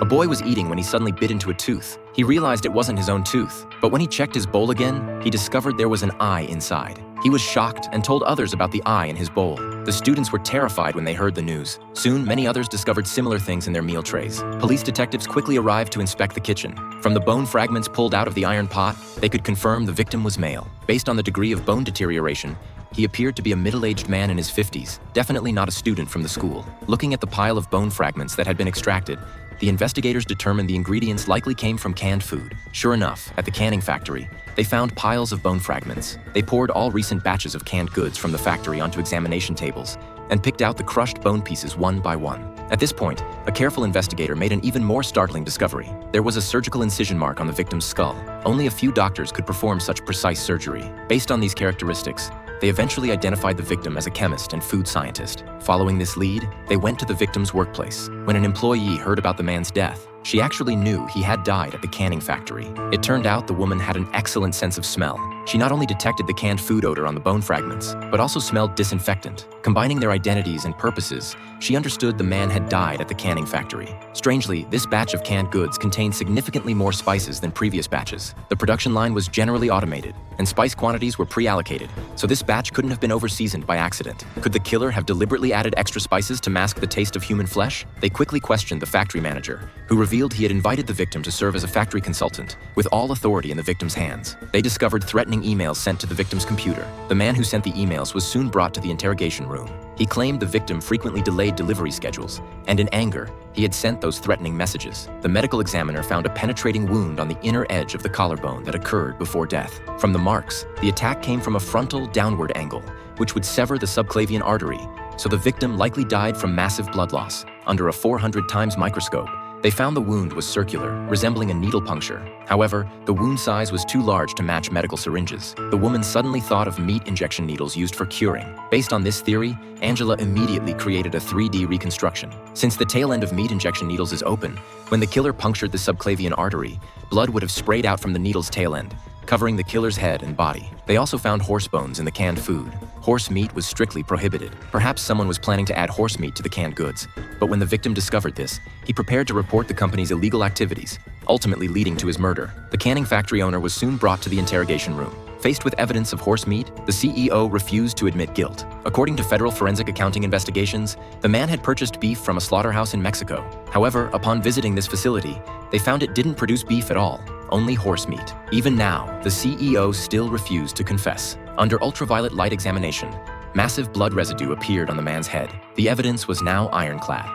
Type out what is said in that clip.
A boy was eating when he suddenly bit into a tooth. He realized it wasn't his own tooth, but when he checked his bowl again, he discovered there was an eye inside. He was shocked and told others about the eye in his bowl. The students were terrified when they heard the news. Soon, many others discovered similar things in their meal trays. Police detectives quickly arrived to inspect the kitchen. From the bone fragments pulled out of the iron pot, they could confirm the victim was male. Based on the degree of bone deterioration, he appeared to be a middle-aged man in his 50s, definitely not a student from the school. Looking at the pile of bone fragments that had been extracted, the investigators determined the ingredients likely came from canned food. Sure enough, at the canning factory, they found piles of bone fragments. They poured all recent batches of canned goods from the factory onto examination tables and picked out the crushed bone pieces one by one. At this point, a careful investigator made an even more startling discovery. There was a surgical incision mark on the victim's skull. Only a few doctors could perform such precise surgery. Based on these characteristics, they eventually identified the victim as a chemist and food scientist. Following this lead, they went to the victim's workplace. When an employee heard about the man's death, she actually knew he had died at the canning factory. It turned out the woman had an excellent sense of smell. She not only detected the canned food odor on the bone fragments, but also smelled disinfectant. Combining their identities and purposes, she understood the man had died at the canning factory. Strangely, this batch of canned goods contained significantly more spices than previous batches. The production line was generally automated, and spice quantities were pre-allocated, so this batch couldn't have been over-seasoned by accident. Could the killer have deliberately added extra spices to mask the taste of human flesh? They quickly questioned the factory manager, who revealed he had invited the victim to serve as a factory consultant, with all authority in the victim's hands. They discovered threatening emails sent to the victim's computer. The man who sent the emails was soon brought to the interrogation room. He claimed the victim frequently delayed delivery schedules, and in anger, he had sent those threatening messages. The medical examiner found a penetrating wound on the inner edge of the collarbone that occurred before death. From the marks, the attack came from a frontal downward angle, which would sever the subclavian artery, so the victim likely died from massive blood loss. Under a 400 times microscope, they found the wound was circular, resembling a needle puncture. However, the wound size was too large to match medical syringes. The woman suddenly thought of meat injection needles used for curing. Based on this theory, Angela immediately created a 3D reconstruction. Since the tail end of meat injection needles is open, when the killer punctured the subclavian artery, blood would have sprayed out from the needle's tail end, covering the killer's head and body. They also found horse bones in the canned food. Horse meat was strictly prohibited. Perhaps someone was planning to add horse meat to the canned goods, but when the victim discovered this, he prepared to report the company's illegal activities, ultimately leading to his murder. The canning factory owner was soon brought to the interrogation room. Faced with evidence of horse meat, the CEO refused to admit guilt. According to federal forensic accounting investigations, the man had purchased beef from a slaughterhouse in Mexico. However, upon visiting this facility, they found it didn't produce beef at all, only horse meat. Even now, the CEO still refused to confess. Under ultraviolet light examination, massive blood residue appeared on the man's head. The evidence was now ironclad.